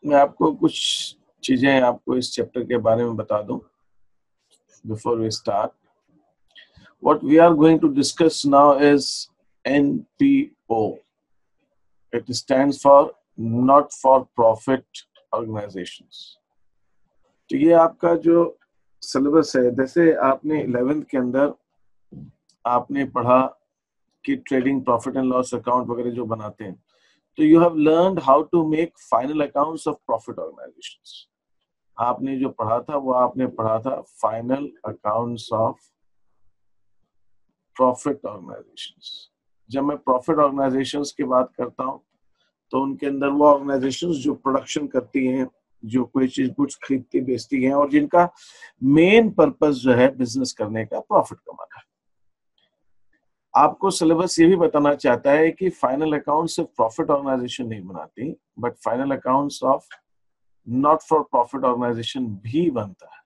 मैं आपको कुछ चीजें आपको इस चैप्टर के बारे में बता दूं before we start. What we are going to discuss now is NPO. It stands for Not for Profit Organizations. तो ये आपका जो सिलेबस है, जैसे आपने 11th के अंदर आपने पढ़ा कि trading profit and loss account वगैरह जो बनाते हैं, तो you have learned how to make final accounts of profit organisations. आपने जो पढ़ा था वो आपने पढ़ा था final accounts of profit organisations. जब मैं प्रॉफिट ऑर्गेनाइजेशंस की बात करता हूं तो उनके अंदर वो ऑर्गेनाइजेशंस जो प्रोडक्शन करती हैं, जो कोई चीज गुड्स खरीदती बेचती हैं और जिनका मेन पर्पस जो है बिजनेस करने का प्रॉफिट कमाना है. आपको सिलेबस ये भी बताना चाहता है कि फाइनल अकाउंट सिर्फ प्रॉफिट ऑर्गेनाइजेशन नहीं बनाती, but final accounts of not for profit organisation भी बनता है.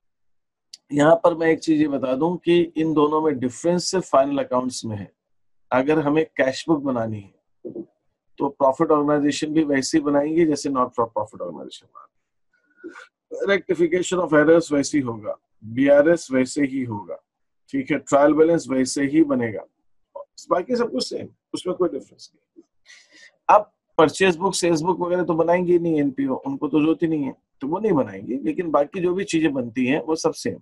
यहाँ पर मैं एक चीज ये बता दूं कि इन दोनों में डिफरेंस सिर्फ फाइनल अकाउंट्स में है. अगर हमें कैश बुक बनानी है तो प्रॉफिट ऑर्गेनाइजेशन भी वैसी बनाएंगे जैसे नॉट फॉर प्रॉफिट ऑर्गेनाइजेशन बनाती. रेक्टिफिकेशन ऑफ एरर्स वैसी होगा, बीआरएस वैसे ही होगा, ठीक है, ट्रायल बैलेंस वैसे ही बनेगा, बाकी सब कुछ सेम, उसमें कोई डिफरेंस नहीं. अब परचेज बुक, सेल्स बुक वगैरह तो बनाएंगे नहीं एनपीओ, उनको तो जरूरत ही नहीं है, तो वो नहीं बनाएंगे, लेकिन बाकी जो भी चीजें बनती हैं वो सब सेम.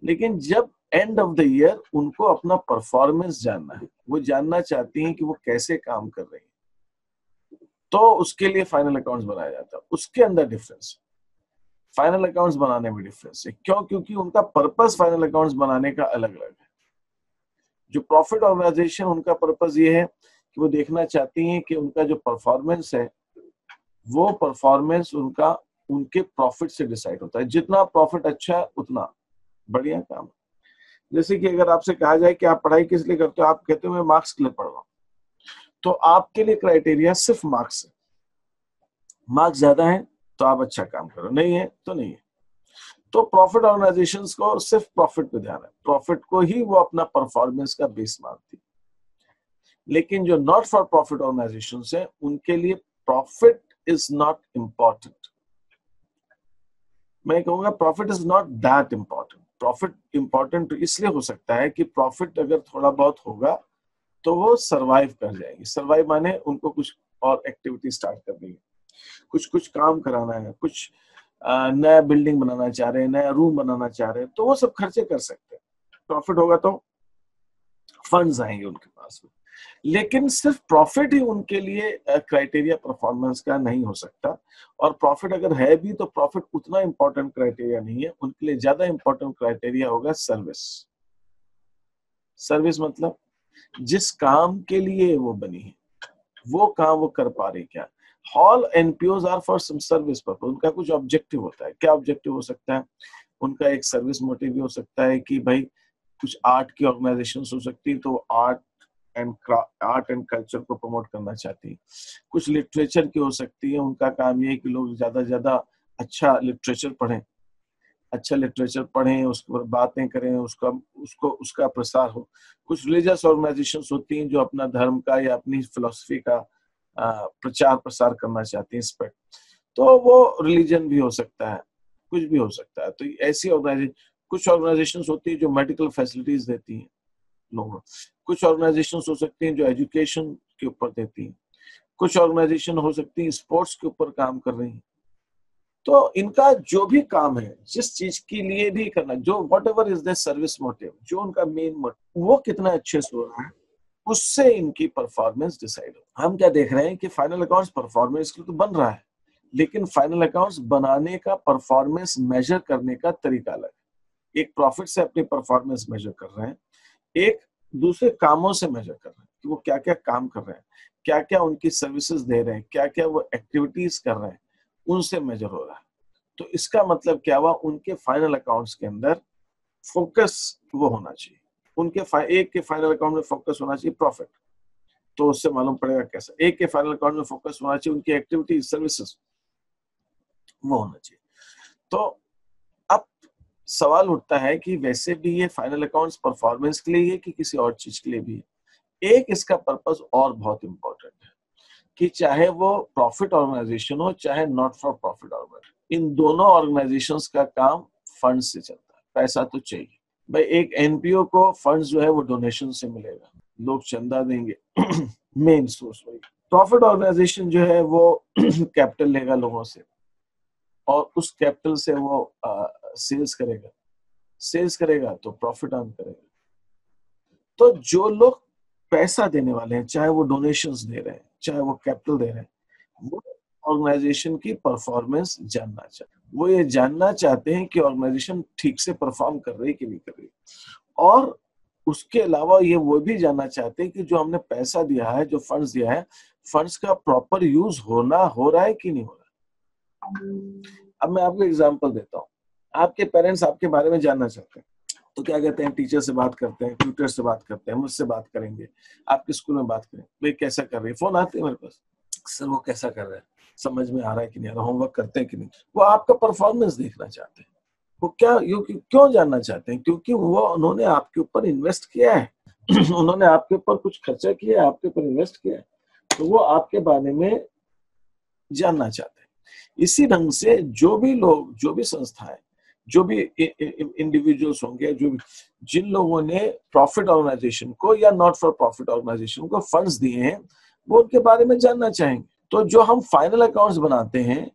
लेकिन जब एंड ऑफ द ईयर उनको अपना परफॉर्मेंस जानना है, वो जानना चाहती हैं कि वो कैसे काम कर रही हैं, तो उसके लिए फाइनल अकाउंट्स बनाया जाता है. उसके अंदर डिफरेंस, फाइनल अकाउंट्स बनाने में डिफरेंस है. क्यों? क्योंकि उनका पर्पस फाइनल अकाउंट्स बनाने का अलग अलग है. जो प्रॉफिट ऑर्गेनाइजेशन, उनका पर्पस ये है कि वो देखना चाहती हैं कि उनका जो परफॉर्मेंस है वो परफॉर्मेंस उनका उनके प्रॉफिट से डिसाइड होता है. जितना प्रॉफिट अच्छा है उतना बढ़िया काम. जैसे कि अगर आपसे कहा जाए कि आप पढ़ाई किस लिए करते हो, आप कहते हो मैं मार्क्स के लिए पढ़ रहा हूं, तो आपके लिए क्राइटेरिया सिर्फ मार्क्स है. मार्क्स ज्यादा है तो आप अच्छा काम करो, नहीं है तो नहीं है. तो प्रॉफिट ऑर्गेनाइजेशंस को सिर्फ प्रॉफिट पे ध्यान है, प्रॉफिट को ही वो अपना परफॉर्मेंस का बेस मानती. लेकिन जो नॉट फॉर प्रॉफिट ऑर्गेनाइजेशंस है उनके लिए प्रॉफिट इज नॉट इम्पॉर्टेंट. मैं कहूंगा profit is not that important. Profit important इसलिए हो सकता है कि प्रॉफिट अगर थोड़ा बहुत होगा तो वो सरवाइव कर जाएगी. सरवाइव माने उनको कुछ और एक्टिविटी स्टार्ट करनी है, कुछ कुछ काम कराना है, कुछ नया बिल्डिंग बनाना चाह रहे हैं, नया रूम बनाना चाह रहे हैं, तो वो सब खर्चे कर सकते हैं. प्रॉफिट होगा तो फंड्स आएंगे उनके पास में. लेकिन सिर्फ प्रॉफिट ही उनके लिए क्राइटेरिया परफॉर्मेंस का नहीं हो सकता. और प्रॉफिट अगर है भी तो प्रॉफिट उतना इंपॉर्टेंट क्राइटेरिया नहीं है. उनके लिए ज्यादा इंपॉर्टेंट क्राइटेरिया होगा सर्विस. सर्विस मतलब जिस काम के लिए वो बनी है वो काम वो कर पा रही क्या. All NPOs are for some service purpose. उनका कुछ ऑब्जेक्टिव होता है. क्या ऑब्जेक्टिव हो सकता है? उनका एक सर्विस मोटिव भी हो सकता है कि भाई कुछ आर्ट की ऑर्गेनाइजेशन हो सकती है तो आर्ट एंड कल्चर को प्रमोट करना चाहती है. कुछ लिटरेचर की हो सकती है, उनका काम ये है कि लोग ज्यादा से ज्यादा अच्छा लिटरेचर पढ़ें, अच्छा लिटरेचर पढ़ें, उसके ऊपर बातें करें, उसका प्रसार हो. कुछ रिलीजियस ऑर्गेनाइजेशंस होती हैं जो अपना धर्म का या अपनी फिलॉसफी का प्रचार प्रसार करना चाहती हैं, स्प्रेड. तो वो रिलीजन भी हो सकता है, कुछ भी हो सकता है. तो ऐसी ऑर्गेनाइजेशन, कुछ ऑर्गेनाइजेशंस होती है जो मेडिकल फैसिलिटीज देती हैं लोगों. कुछ ऑर्गेनाइजेशंस हो सकती हैं जो एजुकेशन के ऊपर देती हैं. कुछ ऑर्गेनाइजेशन हो सकती है स्पोर्ट्स के ऊपर काम कर रही हैं. तो इनका जो भी काम है, जिस चीज के लिए भी करना, जो what ever is the service motive, जो उनका मेन मोटिव, वो कितना अच्छे से हो रहा है, उससे इनकी परफॉर्मेंस डिसाइड हो. हम क्या देख रहे हैं कि फाइनल अकाउंट्स परफॉर्मेंस के लिए तो बन रहा है, लेकिन फाइनल अकाउंट्स बनाने का, परफॉर्मेंस मेजर करने का तरीका अलग है. एक प्रॉफिट से अपनी परफॉर्मेंस मेजर कर रहे हैं, एक दूसरे कामों से मेजर कर रहे हैं कि वो क्या क्या काम कर रहे हैं, क्या क्या उनकी सर्विसेज दे रहे हैं, क्या क्या वो एक्टिविटीज कर रहे हैं, उनसे मेजर हो रहा है. तो इसका मतलब क्या हुआ, उनके फाइनल अकाउंट्स के अंदर फोकस वो होना चाहिए. उनके एक के फाइनल अकाउंट में फोकस होना चाहिए प्रॉफिट, तो उससे मालूम पड़ेगा कैसा. एक के फाइनल अकाउंट में फोकस होना चाहिए उनकी एक्टिविटी सर्विसेज, वो होना चाहिए. तो अब सवाल उठता है कि वैसे भी ये फाइनल अकाउंट्स परफॉर्मेंस के लिए है कि किसी और चीज के लिए भी है. एक इसका पर्पस और बहुत इंपॉर्टेंट है. कि चाहे वो प्रॉफिट ऑर्गेनाइजेशन हो चाहे नॉट फॉर प्रॉफिट ऑर्गेनाइजेशन, इन दोनों ऑर्गेनाइजेशंस का काम फंड से चलता है। पैसा तो चाहिए भाई। एक एनपीओ को फंड जो है वो डोनेशन से मिलेगा, लोग चंदा देंगे मेन सोर्स वही। प्रॉफिट ऑर्गेनाइजेशन जो है वो कैपिटल लेगा लोगों से और उस कैपिटल से वो सेल्स करेगा, सेल्स करेगा तो प्रॉफिट अर्न करेगा। तो जो लोग पैसा देने वाले हैं, चाहे वो डोनेशंस दे रहे हैं चाहे वो कैपिटल दे रहे हैं, वो ऑर्गेनाइजेशन की परफॉर्मेंस जानना चाहते हैं। वो ये जानना चाहते हैं कि ऑर्गेनाइजेशन ठीक से परफॉर्म कर रही है कि नहीं कर रही। और उसके अलावा ये वो भी जानना चाहते हैं कि जो हमने पैसा दिया है, जो फंड्स दिया है, फंड्स का प्रॉपर यूज हो रहा है कि नहीं हो रहा है। अब मैं आपको एग्जांपल देता हूँ। आपके पेरेंट्स आपके बारे में जानना चाहते हैं तो क्या कहते हैं, टीचर से बात करते हैं, ट्यूटर से बात करते हैं, मुझसे बात करेंगे, आपके स्कूल में बात करें, भाई कैसा कर रहे हैं, फोन आते हैं मेरे पास, सर वो कैसा कर रहा है, समझ में आ रहा है कि नहीं आ रहा, होमवर्क करते हैं कि नहीं। वो आपका परफॉर्मेंस देखना चाहते हैं। वो क्यों जानना चाहते हैं? क्योंकि वो उन्होंने आपके ऊपर इन्वेस्ट किया है उन्होंने आपके ऊपर कुछ खर्चा किया है, आपके ऊपर इन्वेस्ट किया है, तो वो आपके बारे में जानना चाहते हैं। इसी ढंग से जो भी लोग, जो भी संस्थाएं, जो भी इंडिविजुअल्स होंगे, जो भी जिन लोगों ने प्रॉफिट ऑर्गेनाइजेशन को या नॉट फॉर प्रॉफिट ऑर्गेनाइजेशन को फंड्स दिए हैं, वो उनके बारे में जानना चाहेंगे। तो जो हम फाइनल अकाउंट्स बनाते हैं,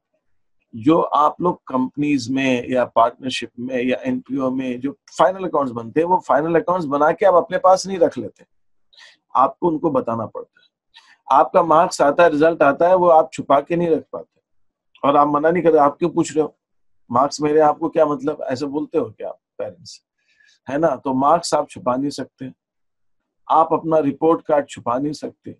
जो आप लोग कंपनीज में या पार्टनरशिप में या एनपीओ में जो फाइनल अकाउंट्स बनते हैं, वो फाइनल अकाउंट्स बना के आप अपने पास नहीं रख लेते, आपको उनको बताना पड़ता है। आपका मार्क्स आता है, रिजल्ट आता है, वो आप छुपा के नहीं रख पाते और आप मना नहीं करते। आप क्यों पूछ रहे हो मार्क्स मेरे, आपको क्या मतलब, ऐसे बोलते हो क्या पेरेंट्स, है ना। तो मार्क्स आप छुपा नहीं सकते, आप अपना रिपोर्ट कार्ड छुपा नहीं सकते,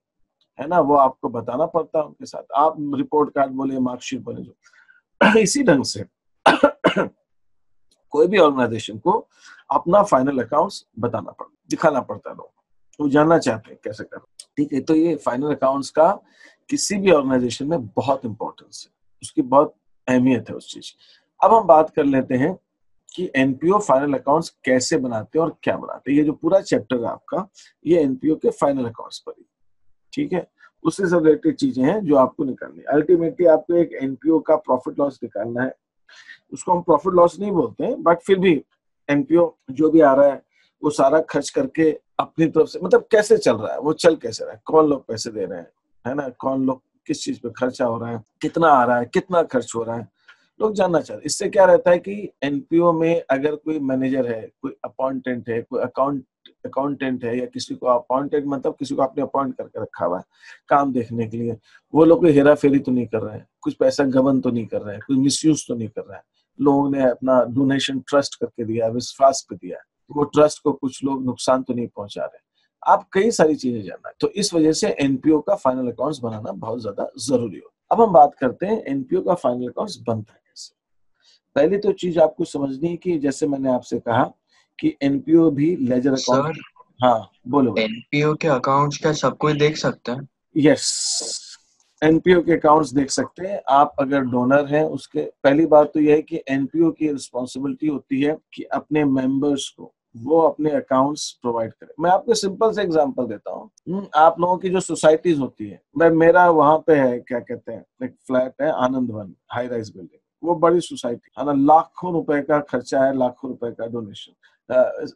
है ना, वो आपको बताना पड़ता है उनके साथ। आप रिपोर्ट कार्ड बोले, मार्कशीट बोले, जो इसी ढंग से कोई भी ऑर्गेनाइजेशन को अपना फाइनल अकाउंट्स बताना पड़ता, दिखाना पड़ता है। लोग वो जानना चाहते हैं कैसे करना, ठीक है। तो ये फाइनल अकाउंट्स का किसी भी ऑर्गेनाइजेशन में बहुत इंपॉर्टेंस है, उसकी बहुत अहमियत है उस चीज। अब हम बात कर लेते हैं कि एनपीओ फाइनल अकाउंट्स कैसे बनाते हैं और क्या बनाते हैं। ये जो पूरा चैप्टर है आपका, ये एनपीओ के फाइनल अकाउंट्स पर ही, ठीक है। उससे से रिलेटेड चीजें हैं जो आपको निकालनी है। अल्टीमेटली आपको एक एनपीओ का प्रॉफिट लॉस निकालना है। उसको हम प्रॉफिट लॉस नहीं बोलते हैं, बट फिर भी एनपीओ जो भी आ रहा है वो सारा खर्च करके अपनी तरफ से, मतलब कैसे चल रहा है, वो चल कैसे रहा है, कौन लोग पैसे दे रहे हैं, है ना, कौन लोग किस चीज पे खर्चा हो रहा है, कितना आ रहा है, कितना खर्च हो रहा है, लोग जानना चाहते हैं। इससे क्या रहता है कि एनपीओ में अगर कोई मैनेजर है, कोई अपॉइंटेंट है, कोई अकाउंटेंट है, या किसी को अपॉइंटेड मतलब किसी को आपने अपॉइंट करके रखा हुआ है काम देखने के लिए, वो लोग कोई हेरा फेरी तो नहीं कर रहे हैं, कुछ पैसा गबन तो नहीं कर रहे हैं, कोई मिसयूज तो नहीं कर रहा है। लोगों ने अपना डोनेशन ट्रस्ट करके दिया है, विश्वास पे दिया है, वो ट्रस्ट को कुछ लोग नुकसान तो नहीं पहुंचा रहे। आप कई सारी चीजें जानना है। तो इस वजह से एनपीओ का फाइनल अकाउंट्स बनाना बहुत ज्यादा जरूरी हो। अब हम बात करते हैं एनपीओ का फाइनल अकाउंट्स बनता है कैसे। पहली तो चीज आपको समझनी है कि जैसे मैंने आपसे कहा कि एनपीओ भी लेजर अकाउंट। सर, हाँ बोलो। एनपीओ के अकाउंट्स क्या सब कोई देख सकता है? यस, एनपीओ के अकाउंट्स देख सकते हैं आप अगर डोनर हैं उसके। पहली बात तो यह है कि एनपीओ की रिस्पॉन्सिबिलिटी होती है कि अपने मेंबर्स को वो अपने अकाउंट्स प्रोवाइड करें। मैं आपको सिंपल से एग्जांपल देता हूँ। आप लोगों की जो सोसाइटीज होती है, मैं मेरा वहां पे है, क्या कहते हैं, एक फ्लैट है आनंद वन, हाई राइज बिल्डिंग, वो बड़ी सोसाइटी है ना, लाखों रुपए का खर्चा है, लाखों रुपए का डोनेशन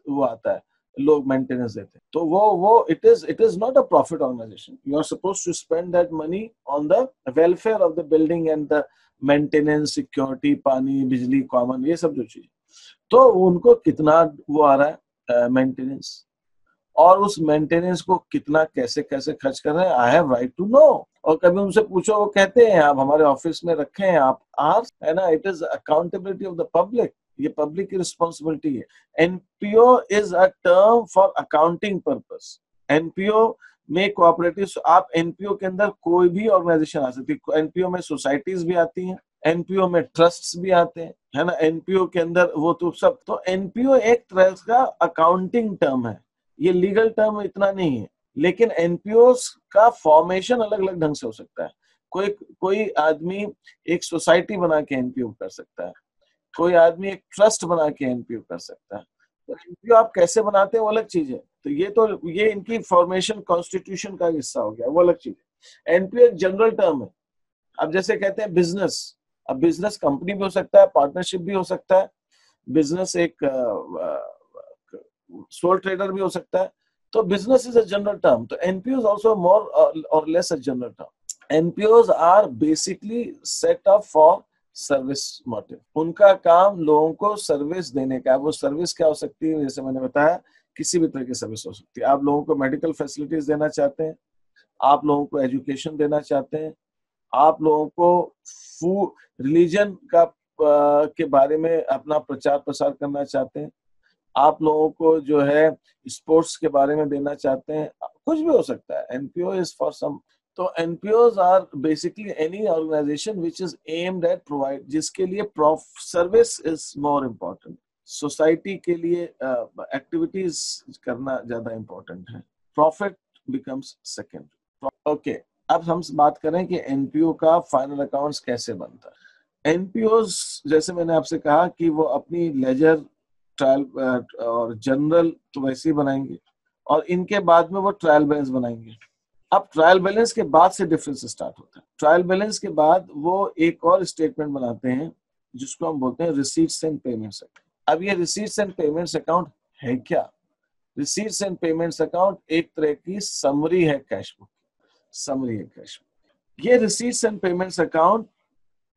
वो आता है, लोग मेंटेनेंस देते हैं। तो वो it is not a profit organisation. You are suppose to spend that money on the welfare of the building and the maintenance, security, पानी, बिजली, कॉमन, ये सब जो चीज। तो उनको कितना वो आ रहा है मेंटेनेंस, और उस मेंटेनेंस को कितना कैसे कैसे खर्च कर रहे हैं, I have right to know. और कभी उनसे पूछो, वो कहते हैं आप हमारे ऑफिस में रखे हैं, आप आर, है ना, it is accountability of the public, ये पब्लिक की रिस्पॉन्सिबिलिटी है। NPO is a term for accounting purpose. NPO में कोऑपरेटिव, आप एनपीओ के अंदर कोई भी ऑर्गेनाइजेशन आ सकती है। एनपीओ में सोसाइटीज भी आती हैं, एनपीओ में ट्रस्ट्स भी आते हैं, है ना, एनपीओ के अंदर वो तो सब। तो एनपीओ एक तरह का अकाउंटिंग टर्म है, ये लीगल टर्म इतना नहीं है। लेकिन एनपीओ का फॉर्मेशन अलग अलग ढंग से हो सकता है। कोई कोई आदमी एक सोसाइटी बना के एनपीओ कर सकता है, कोई आदमी एक ट्रस्ट बना के एनपीओ कर सकता है। तो एनपीओ आप कैसे बनाते हैं वो अलग चीज है। तो ये इनकी फॉर्मेशन कॉन्स्टिट्यूशन का हिस्सा हो गया, वो अलग चीज है। एनपीओ एक जनरल टर्म है। अब जैसे कहते हैं बिजनेस, अब बिजनेस कंपनी भी हो सकता है, पार्टनरशिप भी हो सकता है, बिजनेस एक सोल ट्रेडर भी हो सकता है। तो business is a general term, तो NPO is also more or less a general term. NPOs are basically set up for service motive. उनका काम लोगों को सर्विस देने का। वो सर्विस क्या हो सकती है, जैसे मैंने बताया, किसी भी तरह की सर्विस हो सकती है। आप लोगों को मेडिकल फैसिलिटीज देना चाहते हैं, आप लोगों को एजुकेशन देना चाहते हैं, आप लोगों को फूड रिलीजन का के बारे में अपना प्रचार प्रसार करना चाहते हैं, आप लोगों को जो है स्पोर्ट्स के बारे में देना चाहते हैं, कुछ भी हो सकता है। NPO is for some. तो NPOs are basically any organisation which is aimed at provide, जिसके लिए service is more important. Society के लिए एक्टिविटीज करना ज्यादा इम्पोर्टेंट है, प्रॉफिट बिकम्स सेकेंड। ओके, अब हम बात करें कि एनपीओ का फाइनल अकाउंट्स कैसे बनता है। एनपीओज, जैसे मैंने आपसे कहा कि वो अपनी लेजर, ट्रायल और जनरल तो वैसे ही बनाएंगे, और इनके बाद में वो ट्रायल बैलेंस बनाएंगे। अब ट्रायल बैलेंस के बाद से डिफरेंस स्टार्ट होता है। ट्रायल बैलेंस के बाद वो एक और स्टेटमेंट बनाते हैं जिसको हम बोलते हैं रिसीट्स एंड पेमेंट्स अकाउंट। अब ये रिसीट्स एंड पेमेंट्स अकाउंट है क्या? रिसीट्स एंड पेमेंट्स अकाउंट एक तरह की समरी है कैश बुक, समरी है कैश बुक। ये रिसीट्स एंड पेमेंट्स अकाउंट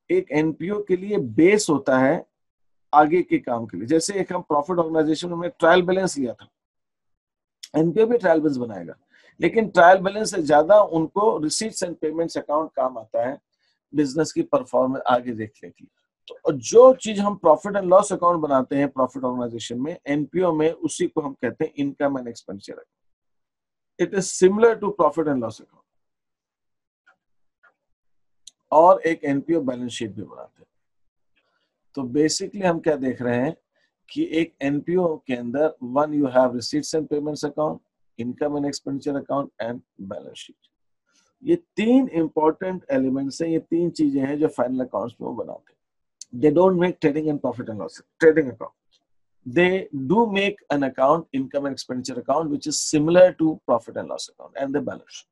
एक एनपीओ के लिए बेस होता है आगे के काम के लिए। जैसे एक हम प्रॉफिट ऑर्गेनाइजेशन में ट्रायल बैलेंस लिया था, एनपीओ भी ट्रायल बैलेंस बनाएगा, लेकिन ट्रायल बैलेंस से ज्यादा उनको रिसीट्स एंड पेमेंट्स अकाउंट काम आता है बिजनेस की परफॉर्मेंस आगे देखने की। तो जो चीज हम प्रॉफिट एंड लॉस अकाउंट बनाते हैं प्रॉफिट ऑर्गेनाइजेशन में, एनपीओ में उसी को हम कहते हैं income and expenditure account. It is similar to profit and loss account. और एक एनपीओ बैलेंस शीट भी बनाते हैं। तो बेसिकली हम क्या देख रहे हैं कि एक एनपीओ के अंदर one you have receipts and payments account, income and expenditure account and balance sheet. ये तीन इंपॉर्टेंट एलिमेंट्स हैं, ये तीन चीजें हैं जो फाइनल अकाउंट्स में वो बनाते हैं। They don't make trading and profit and loss trading account, they do make an account, income and expenditure account, which is similar to profit and loss account and the balance sheet।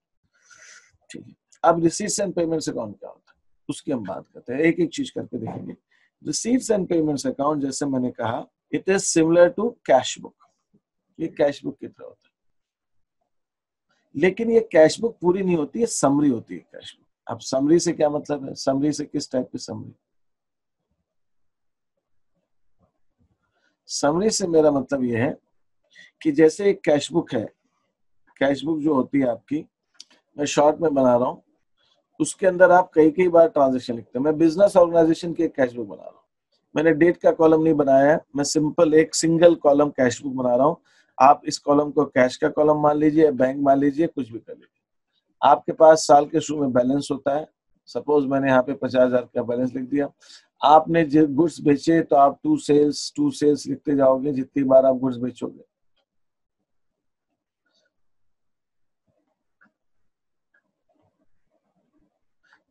ठीक है, अब receipts and payments account क्या होता है उसकी हम बात करते हैं, एक एक चीज करके देखेंगे। receipts and payments account, जैसे मैंने कहा, it is similar to cash book। ये कैश बुक की तरह होता है, लेकिन ये कैश बुक पूरी नहीं होती है, समरी होती है कैश बुक। अब समरी से क्या मतलब है? समरी से किस टाइप की समरी? समरी से मेरा मतलब यह है कि जैसे एक कैश बुक है, कैश बुक जो होती है आपकी, मैं शॉर्ट में बना रहा हूं, उसके अंदर आप कई कई बार ट्रांजैक्शन लिखते हैं। मैं बिजनेस ऑर्गेनाइजेशन की एक कैश बुक बना रहा हूं, मैंने डेट का कॉलम नहीं बनाया है, मैं सिंपल एक सिंगल कॉलम कैश बुक बना रहा हूं। आप इस कॉलम को कैश का कॉलम मान लीजिए, बैंक मान लीजिए, कुछ भी कर लीजिए। आपके पास साल के शुरू में बैलेंस होता है, सपोज मैंने यहाँ पे 50,000 का बैलेंस लिख दिया। आपने जो गुड्स बेचे तो आप टू सेल्स लिखते जाओगे जितनी बार आप गुड्स बेचोगे।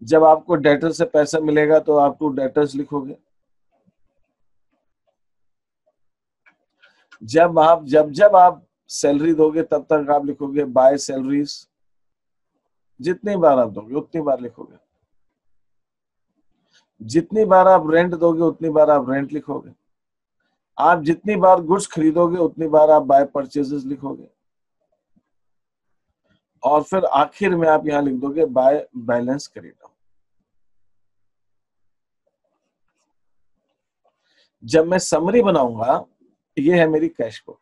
जब आपको डेटर से पैसा मिलेगा तो आप टू डेटर्स लिखोगे। जब आप सैलरी दोगे तब तक आप लिखोगे बाय सैलरीज। जितनी बार आप दोगे उतनी बार लिखोगे। जितनी बार आप रेंट दोगे उतनी बार आप रेंट लिखोगे। आप जितनी बार गुड्स खरीदोगे उतनी बार आप बाय परचेजेस लिखोगे। और फिर आखिर में आप यहां लिख दोगे बाय बैलेंस खरीदा। जब मैं समरी बनाऊंगा, ये है मेरी कैश बुक,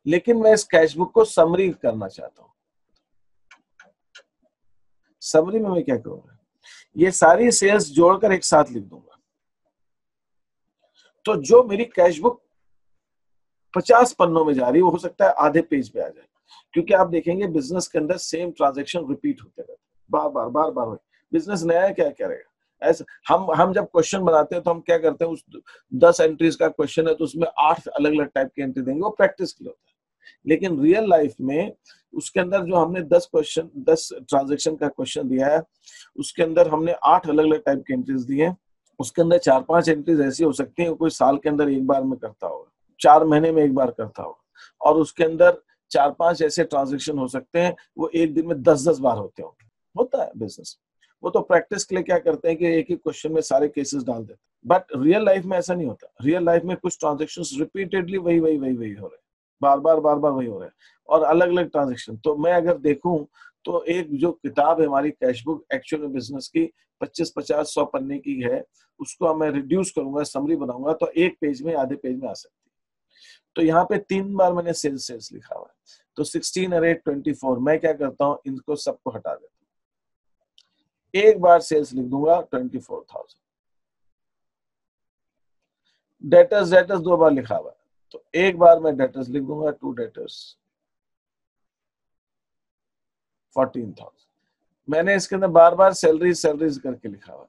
लेकिन मैं इस कैश बुक को समरी करना चाहता हूं। समरी में मैं क्या करूंगा, ये सारी सेल्स जोड़कर एक साथ लिख दूंगा। तो जो मेरी कैश बुक 50 पन्नों में जा रही है, वो हो सकता है आधे पेज पे आ जाए, क्योंकि आप देखेंगे बिजनेस के अंदर सेम ट्रांजैक्शन रिपीट होते रहते हैं, बार बार हो। बिजनेस नया है, क्या करेगा? ऐसा हम जब क्वेश्चन बनाते हैं तो हम क्या करते हैं, उस 10 एंट्रीज का क्वेश्चन है तो उसमें 8 अलग अलग टाइप की एंट्री देंगे, वो प्रैक्टिस के लिए होता है। लेकिन रियल लाइफ में उसके अंदर जो हमने 10 ट्रांजैक्शन का क्वेश्चन दिया है, उसके अंदर हमने 8 अलग अलग टाइप की एंट्रीज दी है। उसके अंदर 4-5 एंट्रीज ऐसी हो सकती है कोई साल के अंदर एक बार में करता होगा, 4 महीने में एक बार करता होगा, और उसके अंदर 4-5 ऐसे ट्रांजेक्शन हो सकते हैं, वो एक दिन में 10-10 बार होते होंगे। होता है बिजनेस। वो तो प्रैक्टिस के लिए क्या करते हैं कि एक ही क्वेश्चन में सारे केसेस डाल देते हैं, बट रियल लाइफ में ऐसा नहीं होता। रियल लाइफ में कुछ ट्रांजेक्शंस रिपीटेडली वही वही वही वही हो रहे हैं, बार बार वही हो रहे हैं, और अलग अलग ट्रांजेक्शन। तो मैं अगर देखूं तो एक जो किताब है हमारी कैश बुक एक्चुअल में बिजनेस की 25-50-100 पन्ने की है, उसको मैं रिड्यूस करूंगा, समरी बनाऊंगा तो एक पेज में, आधे पेज में आ सकती है। तो यहाँ पे 3 बार मैंने सेल्स लिखा हुआ है, तो 16 और 8 24। मैं क्या करता हूँ, इनको सबको हटा देता हूँ, एक बार सेल्स लिख दूंगा 24,000। डेटर्स 2 बार लिखा हुआ है, तो एक बार मैं डेटर्स लिख दूंगा, 2 डेटर्स 14,000। मैंने इसके अंदर बार बार सैलरीज करके लिखा हुआ है,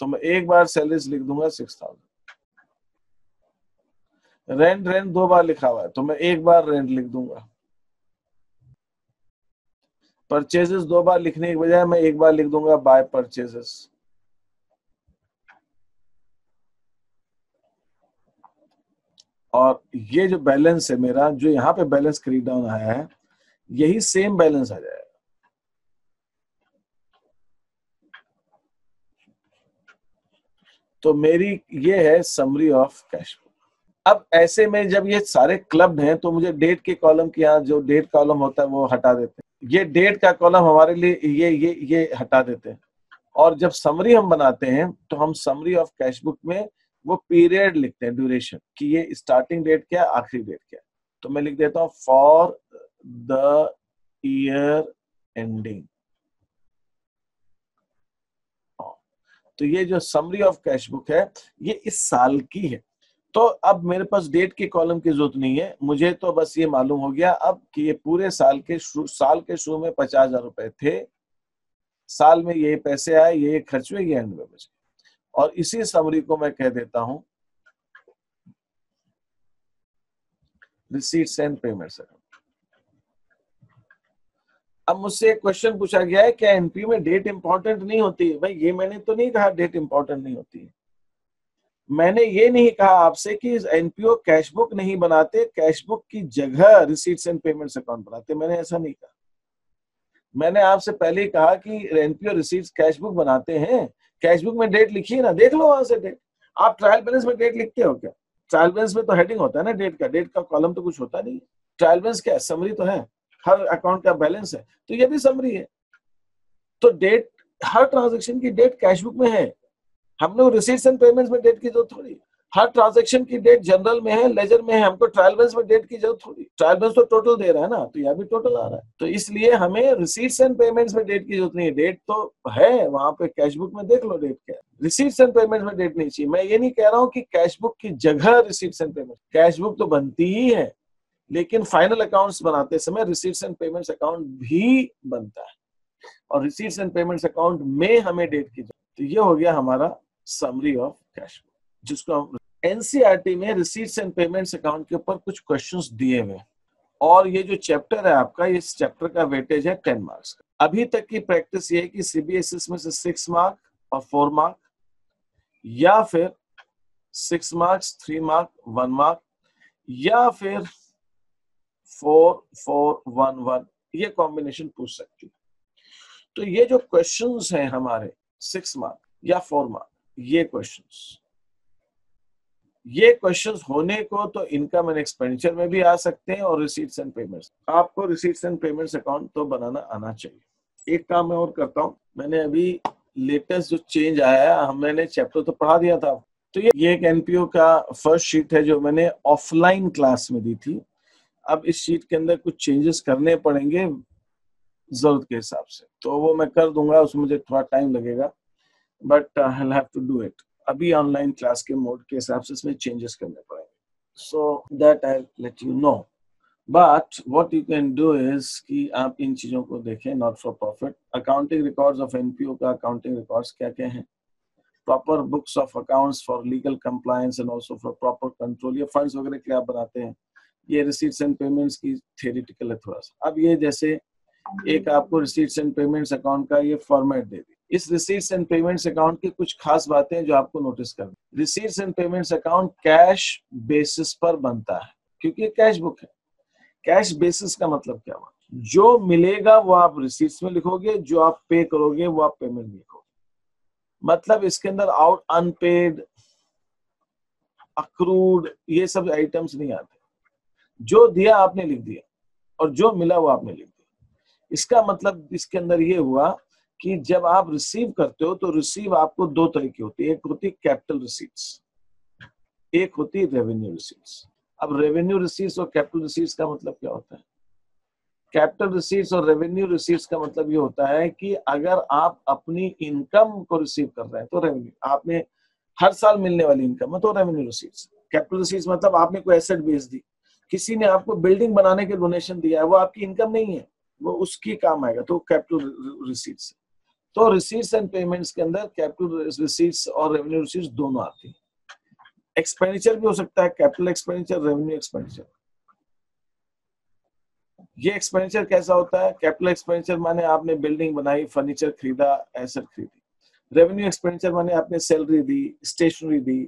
तो मैं एक बार सैलरीज लिख दूंगा 6,000। रेंट 2 बार लिखा हुआ है, तो मैं एक बार रेंट लिख दूंगा। परचेजेस 2 बार लिखने के बजाय मैं एक बार लिख दूंगा बाय परचेजेस। और ये जो बैलेंस है मेरा, जो यहाँ पे बैलेंस क्रेडिट डाउन आया है, यही सेम बैलेंस आ जाएगा। तो मेरी ये है समरी ऑफ कैश फ्लो। अब ऐसे में जब ये सारे क्लब हैं तो मुझे डेट के कॉलम की, यहाँ जो डेट कॉलम होता है वो हटा देते हैं। ये डेट का कॉलम हमारे लिए ये हटा देते हैं। और जब समरी हम बनाते हैं तो हम समरी ऑफ कैश बुक में वो पीरियड लिखते हैं, ड्यूरेशन, कि ये स्टार्टिंग डेट क्या है, आखिरी डेट क्या है। तो मैं लिख देता हूँ फॉर द ईयर एंडिंग। तो ये जो समरी ऑफ कैश बुक है ये इस साल की है। तो अब मेरे पास डेट के कॉलम की जरूरत नहीं है, मुझे तो बस ये मालूम हो गया अब कि ये पूरे साल के शुरू में 50,000 रुपए थे, साल में ये पैसे आए, ये खर्च हुए, ये एंड में बचे। और इसी समरी को मैं कह देता हूं रिसीट्स एंड पेमेंट्स अकाउंट। अब मुझसे एक क्वेश्चन पूछा गया है, क्या एनपीओ में डेट इंपॉर्टेंट नहीं होती है? भाई ये मैंने तो नहीं कहा डेट इंपॉर्टेंट नहीं होती है। मैंने ये नहीं कहा आपसे कि एनपीओ कैश बुक नहीं बनाते, कैश बुक की जगह रिसीट्स एंड पेमेंट्स अकाउंट बनाते, मैंने ऐसा नहीं कहा। मैंने आपसे पहले ही कहा कि एनपीओ रिसीट्स कैश बुक बनाते हैं, कैश बुक में डेट लिखिए ना, देख लो वहां से डेट। आप ट्रायल बैलेंस में डेट लिखते हो क्या? ट्रायल बैलेंस में तो हेडिंग होता है ना डेट का कॉलम तो कुछ होता नहीं। ट्रायल बैलेंस क्या है? समरी तो है, हर अकाउंट का बैलेंस है, तो ये भी समरी है। तो डेट, हर ट्रांजेक्शन की डेट कैश बुक में है, हम लोग रिसीट्स एंड पेमेंट्स में डेट की जरूरत थोड़ी। हर ट्रांजैक्शन की डेट जनरल में है, लेजर में है, हमको ट्रायल बैलेंस में डेट की जरूरत थोड़ी। ट्रायल बैलेंस तो टोटल दे रहा है ना, तो यह भी टोटल आ रहा है, तो इसलिए हमें रिसीट्स एंड पेमेंट्स में डेट की जरूरत नहीं है। डेट तो है वहां पे, कैश बुक में देख लो डेट क्या है। रिसीट्स एंड पेमेंट्स में डेट नहीं चाहिए। मैं ये नहीं कह रहा हूँ कि कैश बुक की जगह receipts and payment, cash book तो बनती ही है, लेकिन फाइनल अकाउंट्स बनाते समय रिसीट्स एंड पेमेंट्स अकाउंट भी बनता है, और रिसीट्स एंड पेमेंट्स अकाउंट में हमें डेट की जरूरत। तो ये हो गया हमारा समरी ऑफ कैश फ्लो, जिसको हम एनसीईआरटी में रिसीट्स एंड पेमेंट्स अकाउंट के ऊपर कुछ क्वेश्चंस दिए हुए। और ये जो चैप्टर है आपका, इस चैप्टर का वेटेज है 10 मार्क्स का। अभी तक की प्रैक्टिस ये है कि सीबीएसई में से 6 मार्क और 4 मार्क, या फिर 6 मार्क्स 3 मार्क 1 मार्क, या फिर 4 4 1 1, ये कॉम्बिनेशन पूछ सकती है। तो ये जो क्वेश्चंस हैं हमारे 6 मार्क या 4 मार्क, ये क्वेश्चंस होने को तो इनकम एंड एक्सपेंडिचर में भी आ सकते हैं, और रिसीट्स एंड पेमेंट्स। आपको रिसीट्स एंड पेमेंट्स अकाउंट तो बनाना आना चाहिए। एक काम मैं और करता हूँ, मैंने अभी लेटेस्ट जो चेंज आया है, मैंने चैप्टर तो पढ़ा दिया था, तो ये एक एनपीओ का फर्स्ट शीट है जो मैंने ऑफलाइन क्लास में दी थी। अब इस शीट के अंदर कुछ चेंजेस करने पड़ेंगे जरूरत के हिसाब से, तो वो मैं कर दूंगा, उसमें मुझे थोड़ा टाइम लगेगा, but I will have to do it. अभी ऑनलाइन क्लास के मोड के हिसाब से इसमें चेंजेस करने पड़ेंगे, so that I let you know. But what you can do is कि आप इन चीजों को देखें। Not for profit accounting records of NPO का अकाउंटिंग रिकॉर्ड्स क्या क्या हैं, proper books of accounts for legal compliance and also for proper control. ये फंड्स वगैरह के लिए आप बनाते हैं, ये रिसीट्स एंड पेमेंट्स की थ्योरेटिकल है थोड़ा सा। अब ये जैसे एक आपको रिसीट्स एंड पेमेंट्स अकाउंट का ये फॉर्मेट दे दी। इस रिसीट्स एंड पेमेंट्स अकाउंट की कुछ खास बातें जो आपको नोटिस करनी। Receipts and payments account cash basis पर बनता है, क्योंकि कैश बुक है। कैश बेसिस का मतलब क्या हुआ? जो मिलेगा वो आप रिसीट्स में लिखोगे, जो आप पे करोगे वो आप पेमेंट में लिखोगे। मतलब इसके अंदर आउट अनपेड, अक्रूड, ये सब आइटम्स नहीं आते। जो दिया आपने लिख दिया और जो मिला वो आपने लिख दिया। इसका मतलब इसके अंदर ये हुआ कि जब आप रिसीव करते हो तो रिसीव आपको दो तरह की होती है। एक होती है कैपिटल रिसीट्स, एक होती है रेवेन्यू रिसीट्स। अब रेवेन्यू रिसीट्स और कैपिटल रिसीट्स का मतलब क्या होता है? कैपिटल रिसीट्स और रेवेन्यू रिसीट्स का मतलब ये होता है कि अगर आप अपनी इनकम को रिसीव कर रहे हैं तो रेवेन्यू, आपने हर साल मिलने वाली इनकम है तो रेवेन्यू रिसीट्स। कैपिटल रिसीट्स मतलब आपने कोई एसेट बेच दी, किसी ने आपको बिल्डिंग बनाने के डोनेशन दिया है, वो आपकी इनकम नहीं है, वो उसकी काम आएगा, तो कैपिटल रिसीट्स। तो रिसीट्स एंड पेमेंट्स के अंदर कैपिटल रिसीट्स और रेवेन्यू रिसीट्स दोनों आती है। एक्सपेंडिचर भी हो सकता है, कैपिटल एक्सपेंडिचर, रेवेन्यू एक्सपेंडिचर। ये एक्सपेंडिचर कैसा होता है? कैपिटल एक्सपेंडिचर माने आपने बिल्डिंग बनाई, फर्नीचर खरीदा, एसेट खरीदी। रेवेन्यू एक्सपेंडिचर माने आपने सैलरी दी, स्टेशनरी दी,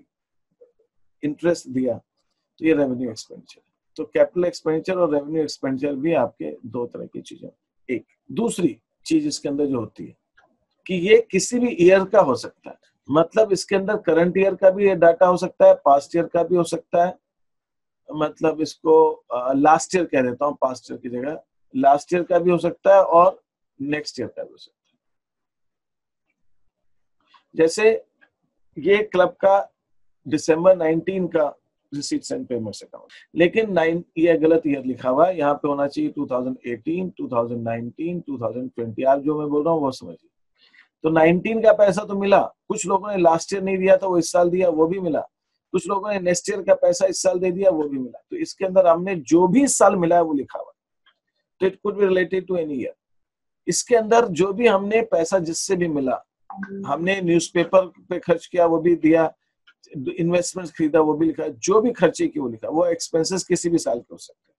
इंटरेस्ट दिया, तो ये रेवेन्यू एक्सपेंडिचर। तो कैपिटल एक्सपेंडिचर और रेवेन्यू एक्सपेंडिचर भी आपके दो तरह की चीजें। एक दूसरी चीज इसके अंदर जो होती है कि ये किसी भी ईयर का हो सकता है, मतलब इसके अंदर करंट ईयर का भी डाटा हो सकता है, पास्ट ईयर का भी हो सकता है। मतलब इसको लास्ट ईयर कह देता हूँ पास्ट ईयर की जगह, लास्ट ईयर का भी हो सकता है और नेक्स्ट ईयर का भी हो सकता है। जैसे ये क्लब का दिसंबर 19 का रिसीट्स एंड पेमेंट्स अकाउंट, लेकिन ये गलत ईयर लिखा हुआ है, यहाँ पे होना चाहिए 2018, 2019, 2020। आप जो मैं बोल रहा हूँ वो समझिए। तो 19 का पैसा तो मिला, कुछ लोगों ने लास्ट ईयर नहीं दिया था वो इस साल दिया, वो भी मिला। कुछ लोगों ने नेक्स्ट ईयर का पैसा इस साल दे दिया, वो भी मिला। तो इसके अंदर हमने जो भी इस साल मिला है वो लिखा हुआ, तो it could be related to any year. इसके अंदर जो भी हमने पैसा जिससे भी मिला, हमने न्यूज़पेपर पे खर्च किया वो भी दिया, इन्वेस्टमेंट खरीदा वो भी लिखा, जो भी खर्चे की वो लिखा। वो एक्सपेंसेस किसी भी साल के हो सकते हैं।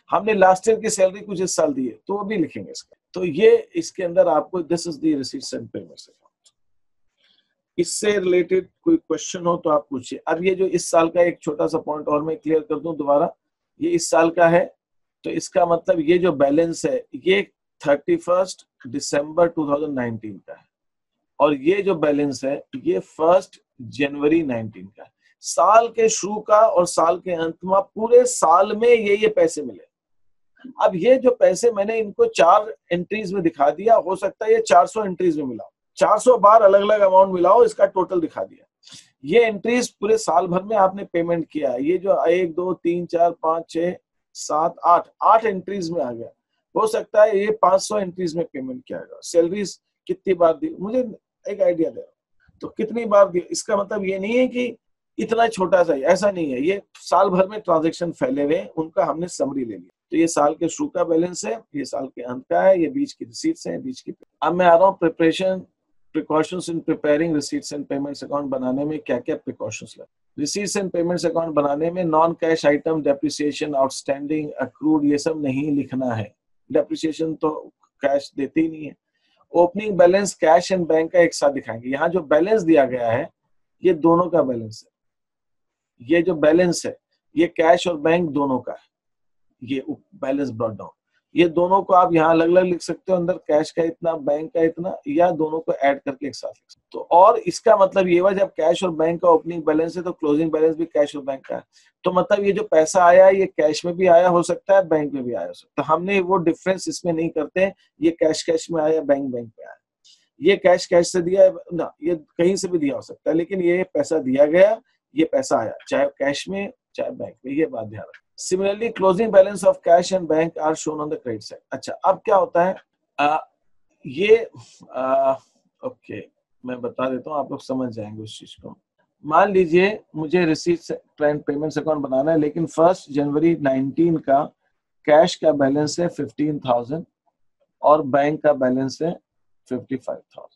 हमने लास्ट ईयर की सैलरी कुछ इस साल दी है तो वो भी लिखेंगे इसका। तो ये इसके अंदर आपको this is the receipts and payments account. इससे रिलेटेड कोई क्वेश्चन हो तो आप पूछिए। अब ये जो इस साल का एक छोटा सा पॉइंट और मैं क्लियर कर दूं दोबारा, ये इस साल का है, तो इसका मतलब ये जो बैलेंस है ये 31 दिसंबर 2019 का है, और ये जो बैलेंस है ये 1 जनवरी 19 का है। साल के शुरू का और साल के अंत में पूरे साल में ये पैसे मिले। अब ये जो पैसे मैंने इनको 4 एंट्रीज में दिखा दिया, हो सकता है ये 400 एंट्रीज में मिला, 400 बार अलग अलग अमाउंट मिलाओ, इसका टोटल दिखा दिया। ये एंट्रीज पूरे साल भर में आपने पेमेंट किया है। ये जो 1 2 3 4 5 6 7 8 एंट्रीज में आ गया। हो सकता है ये 500 एंट्रीज में पेमेंट किया गया। सैलरीज कितनी बार दी, मुझे एक आइडिया दे, तो कितनी बार दी, इसका मतलब ये नहीं है कि इतना छोटा सा, ऐसा नहीं है। ये साल भर में ट्रांजेक्शन फैले हुए, उनका हमने समरी ले लिया। तो ये साल के शुरू का बैलेंस है, ये साल के अंत का है, ये बीच की रिसीट्स है, बीच की। अब मैं आ रहा हूँ preparation, precautions in preparing receipts and payments account बनाने में क्या क्या प्रिकॉशंस लगे। रिसीट्स एंड पेमेंट्स अकाउंट बनाने में non cash item, depreciation, outstanding, accrued, ये सब नहीं लिखना है। डेप्रिसिएशन तो कैश देते ही नहीं है। Opening balance cash and bank का एक साथ दिखाएंगे। यहाँ जो बैलेंस दिया गया है ये दोनों का बैलेंस है। ये जो बैलेंस है ये कैश और बैंक दोनों का है, ये बैलेंस ब्रॉट डाउन। ये दोनों को आप यहाँ अलग अलग लिख सकते हो, अंदर कैश का इतना, बैंक का इतना, या दोनों को ऐड करके एक साथ लिख सकते हो। तो और इसका मतलब ये हुआ जब कैश और बैंक का ओपनिंग बैलेंस है तो क्लोजिंग बैलेंस भी कैश और बैंक का है। तो मतलब ये जो पैसा आया ये कैश में भी आया हो सकता है, बैंक में भी आया हो सकता है। तो हमने वो डिफरेंस इसमें नहीं करते, ये कैश में आया, बैंक में आया। ये कैश से दिया है ना, ये कहीं से भी दिया हो सकता है, लेकिन ये पैसा दिया गया, ये पैसा आया, चाहे कैश में चाहे बैंक में, ये बात ध्यान रखें। Similarly, closing balance of cash and bank are shown on the credit side. अच्छा, अब क्या होता है, ओके मैं बता देता हूँ, आप लोग समझ जाएंगे उस चीज को। मान लीजिए मुझे रिसीट्स एंड पेमेंट्स अकाउंट बनाना है, लेकिन 1 जनवरी 19 का कैश का बैलेंस है 15,000 और बैंक का बैलेंस है 55,000,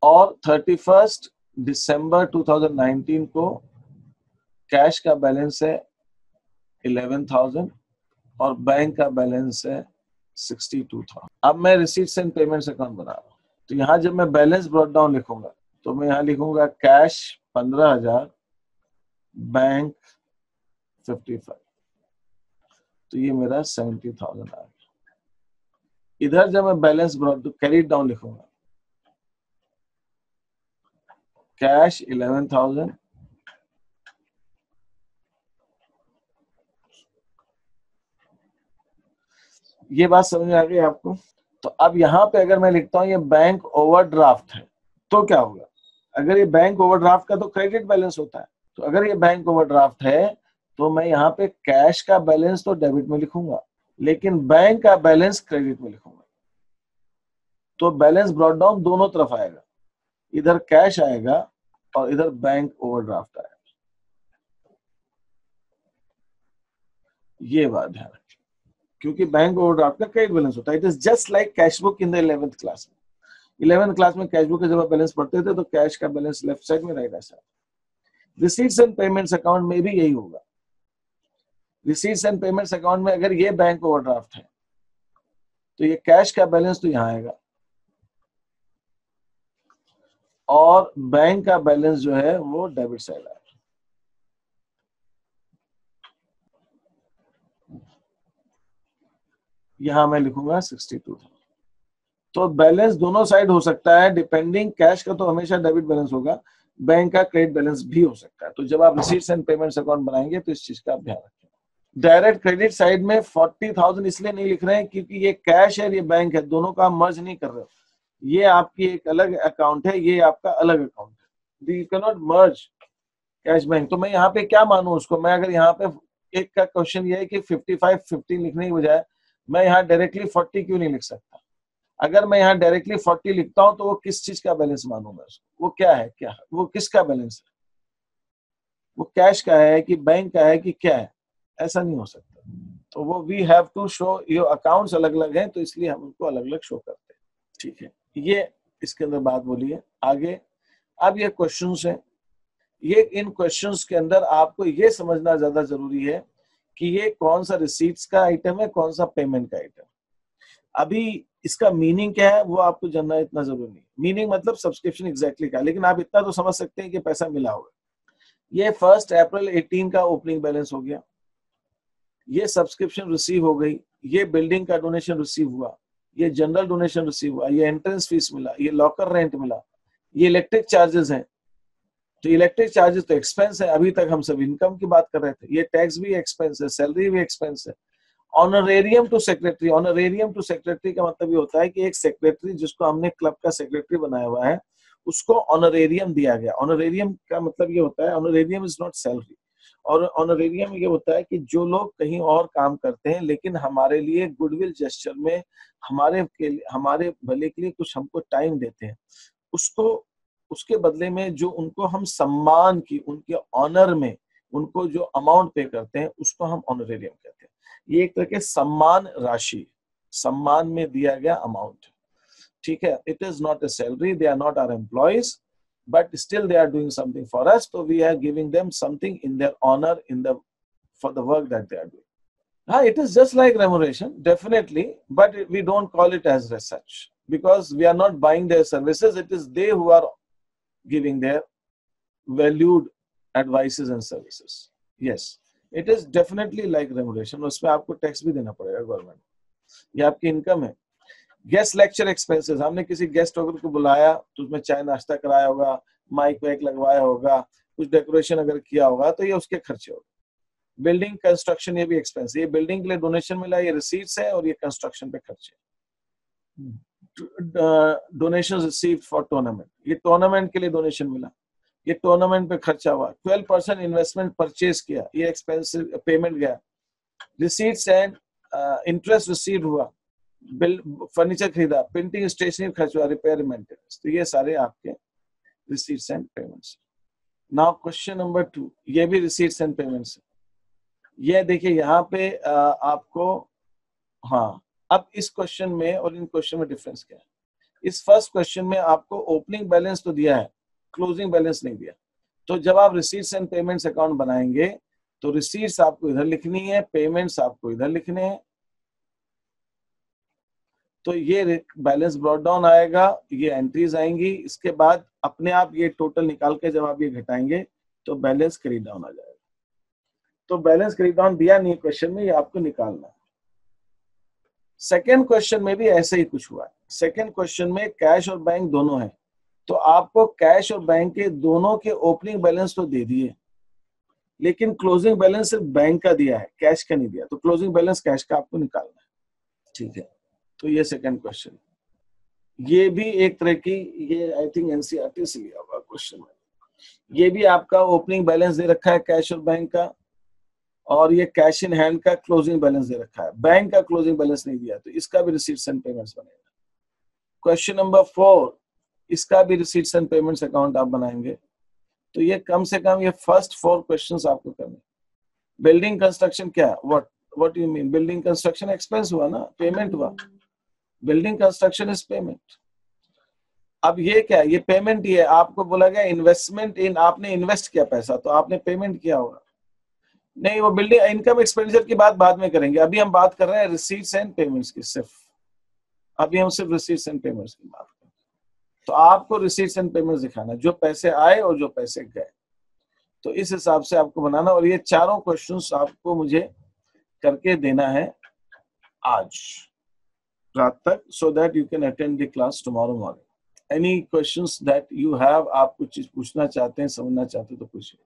और 31 दिसंबर 2019 को कैश का बैलेंस है 11,000 और बैंक का बैलेंस है 62,000। अब मैं रिसीट्स एंड पेमेंट्स अकाउंट बना रहा हूँ, तो यहाँ जब मैं बैलेंस ब्रॉट डाउन लिखूंगा तो मैं यहाँ लिखूंगा कैश 15,000, बैंक 55। तो ये मेरा 70,000 आ गया। इधर जब मैं बैलेंस तो कैरीड डाउन लिखूंगा, कैश 11,000, ये बात समझ में आ गई आपको? तो अब यहाँ पे अगर मैं लिखता हूँ ये बैंक ओवरड्राफ्ट है तो क्या होगा? अगर ये बैंक ओवरड्राफ्ट का तो क्रेडिट बैलेंस होता है, तो अगर ये बैंक ओवरड्राफ्ट है तो मैं यहाँ पे कैश का बैलेंस तो डेबिट में लिखूंगा, लेकिन बैंक का बैलेंस क्रेडिट में लिखूंगा। तो बैलेंस ब्रॉट डाउन दोनों तरफ आएगा, इधर कैश आएगा और इधर बैंक ओवरड्राफ्ट आएगा। ये बात ध्यान रखिए, क्योंकि बैंक ओवरड्राफ्ट का क्रेडिट बैलेंस होता है। It is just like cash book in the 11th class में। 11th क्लास में कैश बुक का जब आप बैलेंस पढ़ते थे तो कैश का बैलेंस लेफ्ट साइड में, right side. Receipts and payments account में भी यही होगा। रिसीट्स एंड पेमेंट्स अकाउंट में अगर ये बैंक ओवरड्राफ्ट है तो ये कैश का बैलेंस तो यहाँ आएगा और बैंक का बैलेंस जो है वो डेबिट साइड आएगा। यहां मैं लिखूंगा 62। तो बैलेंस दोनों साइड हो सकता है डिपेंडिंग, कैश का तो हमेशा डेबिट बैलेंस होगा, बैंक का क्रेडिट बैलेंस भी हो सकता है। तो जब आप रिसीट्स एंड पेमेंट्स अकाउंट बनाएंगे तो इस चीज का आप ध्यान रखें। डायरेक्ट क्रेडिट साइड में 40,000 इसलिए नहीं लिख रहे हैं क्योंकि ये कैश है, ये बैंक है, दोनों का मर्ज नहीं कर रहे हो। ये आपकी एक अलग अकाउंट है, ये आपका अलग अकाउंट है। You can not merge cash bank. तो मैं यहाँ पे क्या मानूं उसको? मैं अगर यहाँ पे एक का क्वेश्चन ये है कि 55-50 लिखने की बजाय मैं यहाँ डायरेक्टली 40 क्यों नहीं लिख सकता? अगर मैं यहाँ डायरेक्टली 40 लिखता हूं तो वो किस चीज का बैलेंस मानूं मैं उसको? वो क्या है, क्या वो किसका बैलेंस है? वो कैश का है कि बैंक का है कि क्या है? ऐसा नहीं हो सकता। तो वो वी हैव टू शो, ये अकाउंट्स अलग अलग हैं तो इसलिए हम उनको अलग अलग शो करते हैं। ठीक है, ये इसके अंदर बात बोली है। आगे अब ये क्वेश्चंस हैं, ये इन क्वेश्चंस के अंदर आपको ये समझना ज्यादा जरूरी है कि ये कौन सा रिसीट्स का आइटम है, कौन सा पेमेंट का आइटम। अभी इसका मीनिंग क्या है वो आपको जानना इतना जरूरी नहीं। मीनिंग मतलब सब्सक्रिप्शन एग्जैक्टली का, लेकिन आप इतना तो समझ सकते हैं कि पैसा मिला होगा। ये 1 अप्रैल 18 का ओपनिंग बैलेंस हो गया, ये सब्सक्रिप्शन रिसीव हो गई, ये बिल्डिंग का डोनेशन रिसीव हुआ, ये जनरल डोनेशन रिसीव हुआ, ये एंट्रेंस फीस मिला, ये लॉकर रेंट मिला, ये इलेक्ट्रिक चार्जेस हैं। तो इलेक्ट्रिक चार्जेस तो एक्सपेंस है, अभी तक हम सब इनकम की बात कर रहे थे। ये टैक्स भी एक्सपेंस है, सैलरी भी एक्सपेंस है। Honorarium to secretary, honorarium to secretary का मतलब ये होता है कि एक सेक्रेटरी जिसको हमने क्लब का सेक्रेटरी बनाया हुआ है उसको ऑनरेरियम दिया गया। ऑनरेरियम का मतलब ये होता है, ऑनरेरियम इज नॉट सैलरी। और ऑनरेरियम ये होता है कि जो लोग कहीं और काम करते हैं लेकिन हमारे लिए गुडविल जेस्चर में हमारे भले के लिए कुछ हमको टाइम देते हैं, उसको उसके बदले में जो उनको हम सम्मान की, उनके ऑनर में उनको जो अमाउंट पे करते हैं उसको हम ऑनरेरियम कहते हैं। ये एक तरह के सम्मान राशि, सम्मान में दिया गया अमाउंट। ठीक है, it is not a salary, they are not our employees but still they are doing something for us, so we are giving them something in their honor for the work that they are doing. It is just like remuneration, definitely, but we don't call it as such because we are not buying their services. It is they who are giving their valued advices and services. Yes, it is definitely like remuneration. उसमें आपको tax भी देना पड़ेगा government, ये आपकी income है। Guest lecture expenses, हमने किसी गेस्ट वगैरह को बुलाया तो उसमें चाय नाश्ता कराया होगा, माइक वाइक लगवाया होगा, कुछ डेकोरेशन अगर किया होगा तो ये उसके खर्चे होंगे। बिल्डिंग कंस्ट्रक्शन, ये भी एक्सपेंस है। ये बिल्डिंग के लिए डोनेशन मिला, ये रिसीट्स है, और ये कंस्ट्रक्शन पे खर्चे। डोनेशन रिसीव्ड फॉर टूर्नामेंट, ये टूर्नामेंट के लिए डोनेशन मिला, ये टूर्नामेंट पे खर्चा हुआ। 12% इन्वेस्टमेंट परचेज किया, ये एक्सपेंस पेमेंट गया। रिसीट्स एंड इंटरेस्ट रिसीव हुआ, बिल फर्नीचर खरीदा, प्रिंटिंग स्टेशनरी खर्च हुआ, रिपेयर मेंटेनेंस। तो ये सारे आपके receipts and payments. Now question number 2, ये भी रिसीट्स एंड पेमेंट्स है। ये देखिए यहाँ पे आपको, हाँ, अब इस क्वेश्चन में और इन क्वेश्चन में डिफरेंस क्या है? इस फर्स्ट क्वेश्चन में आपको ओपनिंग बैलेंस तो दिया है, क्लोजिंग बैलेंस नहीं दिया। तो जब आप रिसीट्स एंड पेमेंट्स अकाउंट बनाएंगे तो रिसीट्स आपको इधर लिखनी है, पेमेंट्स आपको इधर लिखने हैं। तो ये बैलेंस ब्रॉट डाउन आएगा, ये एंट्रीज आएंगी। इसके बाद अपने आप ये टोटल निकाल के जब आप ये घटाएंगे तो बैलेंस कैरी डाउन आ जाएगा। तो बैलेंस क्रेडिट ऑन दिया नहीं क्वेश्चन में, ये आपको निकालना है। सेकेंड क्वेश्चन में भी ऐसे ही कुछ हुआ है। सेकेंड क्वेश्चन में कैश और बैंक दोनों है, तो आपको कैश और बैंक के दोनों के ओपनिंग बैलेंस तो दे दिए, लेकिन क्लोजिंग बैलेंस सिर्फ बैंक का दिया है, कैश का नहीं दिया, तो क्लोजिंग बैलेंस कैश का आपको निकालना है। ठीक है, तो ये सेकंड क्वेश्चन, ये भी एक तरह की, ये आई थिंक एनसीईआरटी से लिया हुआ क्वेश्चन है। ये भी आपका ओपनिंग बैलेंस दे रखा है कैश और बैंक का, और ये कैश इन हैंड का क्लोजिंग बैलेंस दे रखा है, बैंक का क्लोजिंग बैलेंस नहीं दिया, तो इसका भी रिसीट्स एंड पेमेंट्स बनेगा। क्वेश्चन नंबर 4, इसका भी रिसीट्स एंड पेमेंट्स अकाउंट आप बनाएंगे। तो ये कम से कम ये फर्स्ट 4 क्वेश्चंस आपको करने। बिल्डिंग कंस्ट्रक्शन क्या, what you mean? Building construction expense हुआ ना, पेमेंट हुआ। Building construction is payment. अब ये क्या, ये पेमेंट ही है। आपको बोला गया इन्वेस्टमेंट इन, आपने इन्वेस्ट किया पैसा, तो आपने पेमेंट किया होगा। नहीं, वो बिल्डिंग इनकम एक्सपेंडिचर की बात बाद में करेंगे, अभी हम बात कर रहे हैं रिसीट्स एंड पेमेंट्स की। सिर्फ अभी हम सिर्फ रिसीट्स एंड पेमेंट्स की बात कर रहे हैं। तो आपको रिसीट्स एंड पेमेंट्स दिखाना, जो पैसे आए और जो पैसे गए, तो इस हिसाब से आपको बनाना। और ये चारों क्वेश्चंस आपको मुझे करके देना है आज रात तक, so that you can attend the class tomorrow morning. Any questions that you have, आप कुछ चीज पूछना चाहते हैं, समझना चाहते हैं तो पूछिए।